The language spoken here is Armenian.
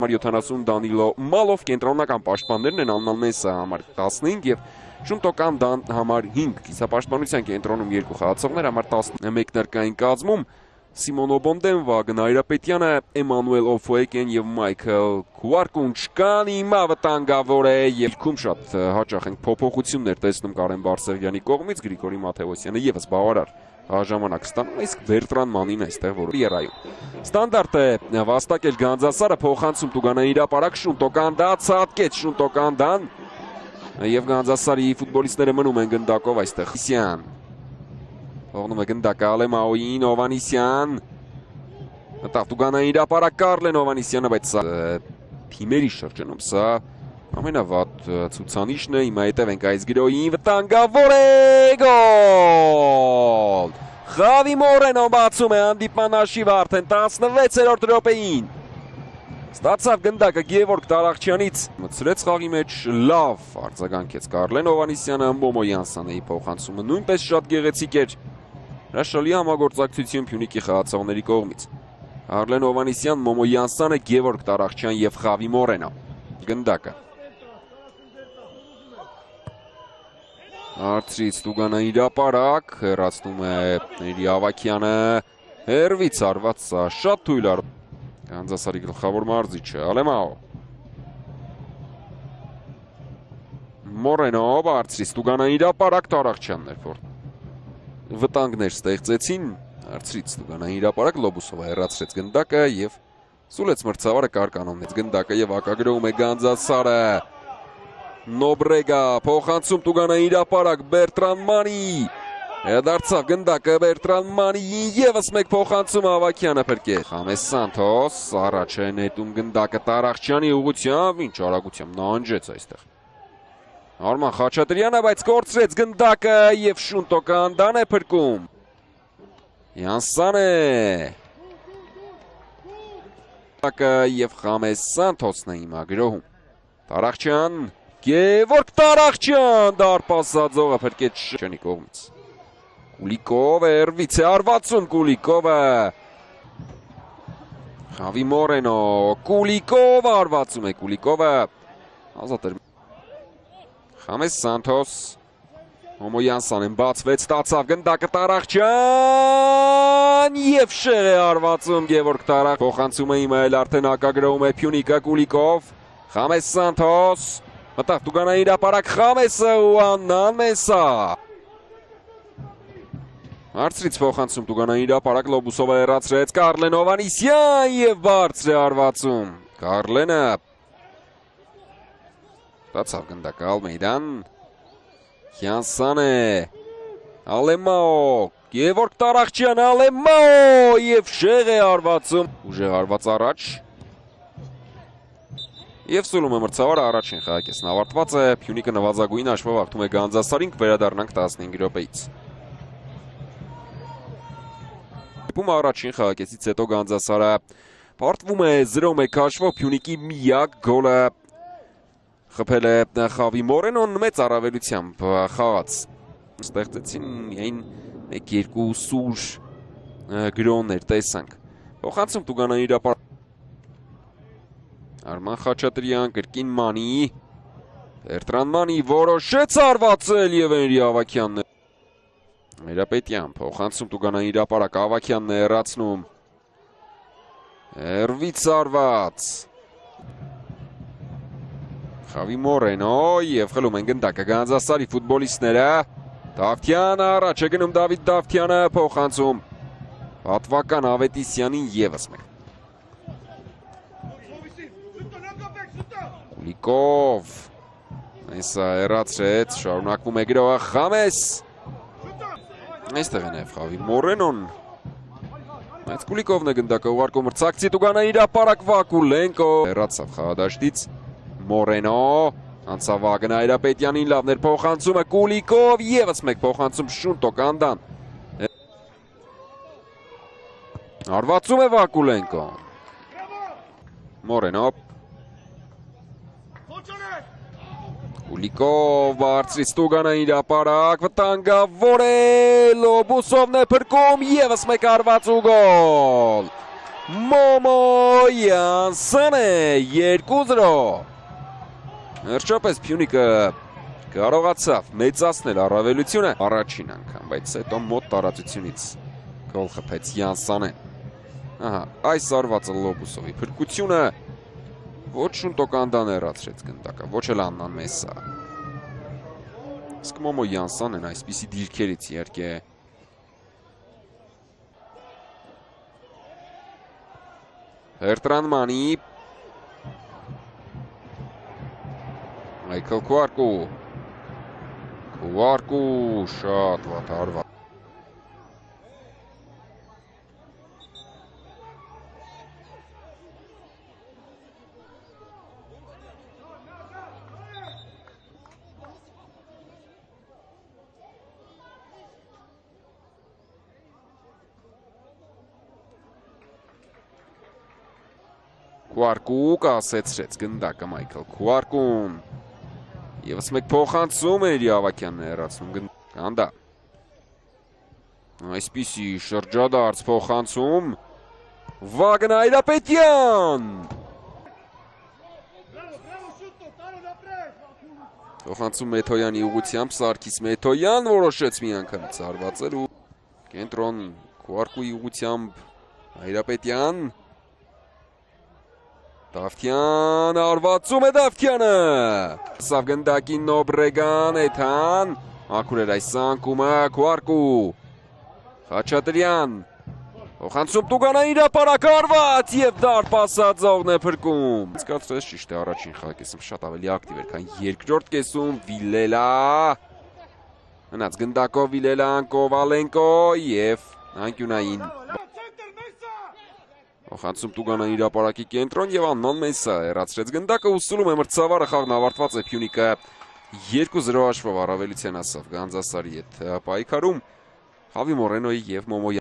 70 Դանիլո Մալով կենտրոնական պաշտպաններն են Աննալ Մեսա համար 15 եւ Շունտոկան Դան համար 5 կիսապաշտպանության կենտրոնում 2 խաղացողներ համար 11 ներկային կազմում Սիմոնո Բոնդեն, Վագն Այրապետյանը, Էմանուել Օֆոեկեն եւ Մայքլ Քուարկունչկան հիմա վտանգավոր է եւ քում շատ հաճախ ենք փոփոխություններ տեսնում Կարեն Բարսեղյանի կողմից Գրիգորի Մաթեոսյանը եւս բավարար ժամանակ ստանում, իսկ Բերտրան Մանին այստեղ որ երայում։ Ստանդարտ է վաստակել Գանձասարը փոխանցում Տուգանային հրապարակ Շունտոկան դա ցածկեց Շունտոկան դան եւ Գանձասարի ֆուտբոլիստները մնում են գնդակով այստեղ։ Սյան Ողնում է գնդակը Ալեմաոյին Հովանիսյան Մտավ Տուգանային հրապարակ Կարլեն Հովանիսյանը, բայց սա թիմերի շրջանում սա ամենավատ ցուցանիշն է, հիմա հետև ենք այս գրոյին, վտանգավոր է, գոլ! Խավի Մորենոն բացում է հանդիպման հաշիվը արդեն 16-րդ րոպեին։ Ստացավ գնդակը Գևորգ Տարախչյանից, մտցրեց խաղի մեջ, լավ արձագանքեց Կարլեն Հովանիսյանը, Մոմո Յանսանեի փոխանցումը նույնպես շատ գեղեցիկ էր։ Հրաշալի համագործակցություն Փյունիկի խաղացողների կողմից։ Կարլեն Հովանիսյան, Մոմո Յանսանը, Գևորգ Տարախչյան եւ Խավի Մորենո։ Գնդակը Արծրից Տուգանային հրապարակ, հեռացնում է Ների Ավակյանը, հերվից արված սա շատ թույլ առ Գանձասարի գլխավոր մարզիչը, Ալեմաո Մորենո, Արծրից Տուգանային հրապարակ, Տարախչյանն էր որ վտանգներ ստեղծեցին, Արծրից Տուգանային հրապարակ, Լոբուսովը հեռացրեց գնդակը եւ Սուլեց մրցավարը կարկանոնեց գնդակը եւ ակագրում է Գանձասարը Նոբրեգա փոխանցում Տուգանային հրապարակ Բերտրան Մանի դարձավ գնդակը Բերտրան Մանիին եւս մեկ փոխանցում Ավակյանը փրկել Խամես Սանթոս առաջ է նետում գնդակը Տարախչյանի ուղղությամբ ինչ արագությամբ նանջեց այստեղ Արման Խաչատրյանը բայց կորցրեց գնդակը եւ Շունտոկան դան է փրկում Յանսանը եւ Խամես Սանթոսն է հիմա գրոհում Տարախչյան Գևորգ Տարախչյան դարպասածողը փրկեց Շչյանի կողմից Կուլիկովը հերվից է արվածում Կուլիկովը Խավի Մորենո Կուլիկովը արվածում է Կուլիկովը ազատ էր Խամես Սանթոս Մոմո Յանսանեն բացվեց ստացավ գնդակը Տարախչյան եւ շեղ է արվածում Գևորգ Տարախ փոխանցում է հիմա էլ արդեն ակագրում է Փյունիկը Կուլիկով Խամես Սանթոս մտավ Տուգանային հրապարակ Խամեսը ու Աննան Մեսա Արծրից փոխանցում Տուգանային հրապարակ Լոբուսովը հեռացրեց Կարլեն Հովանիսյան եւ բարձր է արվածում Կարլենը ստացավ գնդակը Ալմեյդան Յանսանը Ալեմաո Գևորգ Տարախչյան Ալեմաո եւ շեղ է արվածում ուժեղ արված առաջ Եվ սուլում է մրցավարը առաջին խաղակեսն ավարտված է Փյունիկը նվազագույն հաշվով հաղթում է Գանձասարին կվերադառնանք 15 րոպեից Առաջին խաղակեսից հետո Գանձասարը պարտվում է 0-1 հաշվով Փյունիկի միակ գոլը խփել է Խավի Մորենոն մեծ առավելությամբ խաղաց ստեղծեցին միայն 1-2 սուր գրոններ տեսանք փոխանցում Տուգանային հրապարակ Արման Խաչատրյան կրկին Մանի Բերտրան Մանի որոշեց արվածել եւ Ների Ավակյանն Այրապետյան փոխանցում Տուգանային հրապարակ Ավակյանն է հեռացնում հերվից արված Խավի Մորենո եւ խլում են գնդակը Գանձասարի ֆուտբոլիստները Դավթյանը առաջ է գնում Դավիթ Դավթյանը փոխանցում Պատվական Ավետիսյանին եւս մեկ Կուլիկով Այսա հեռացրեց շարունակվում է գրոհը Խամես Այստեղ է նաեւ Խավի Մորենոն Բայց Կուլիկովն է գնդակը ուղարկում մրցակցի Տուգանային հրապարակ Վակուլենկո հեռացավ խաղադաշտից Մորենո անցավ Վագն Այրապետյանին լավներ փոխանցումը Կուլիկով եւս մեկ փոխանցում Շունտոկան դան Արվածում է Վակուլենկո Մորենո Կուլիկով բարձրից Տուգանային հրապարակ վտանգավոր է Լոբուսովն է փրկում եւս մեկ արված ու գոլ Մոմոյանսն է 2-0։ Վերջապես Փյունիկը կարողացավ մեծացնել առավելությունը առաջին անգամ, բայց հետո մոտ տարածությունից գոլ խփեց Յանսանեն։ Ահա, այս արվածը Լոբուսովի փրկությունը ոչ շունտոկան դա ներացրեց գնդակը, ոչ էլ Աննան Մեսսա։ Իսկ Մոմո Յանսանեն այսպիսի դիրքերից իհարկե Հերտրան Մանի Մայքլ Քուարկու շատ վատ հարված։ Քուարկու կասեցրեց գնդակը Մայքլ Քուարկուն։ Եվս մեկ փոխանցում էր Ավակյանն հեռացնում Կանդա։ Այսպիսի շրջադարձ փոխանցում Վագն Այրապետյան։ Փոխանցում Մեթոյանի ուղղությամբ Սարգիս Մեթոյան որոշեց միանգամից հարվածել ու կենտրոն Քուարկուի ուղղությամբ Այրապետյան Դավթյան արվածում է Դավթյանը։ Սավ գնդակի Նոբրեգան Էթան Ակուր էր այս սանկումը Քուարկու Խաչատրյան Փոխանցում Տուգանային հրապարակ արված և դարպասածողն է փրկում։ Զգացրեց ճիշտ է առաջին խաղակեսում շատ ավելի ակտիվ էր, քան երկրորդ կեսում Վիլելա մնաց գնդակով Վիլելան Կովալենկո և անկյունային Փոխանցում Տուգանային հրապարակի կենտրոն և Աննան Մեսսա հեռացրեց գնդակը ու սուլում է մրցավարը խաղն ավարտված է Փյունիկը 2-0 հաշվով առավելության հասավ Գանձասարի հետ պայքարում Խավի Մորենոյի և Մոմո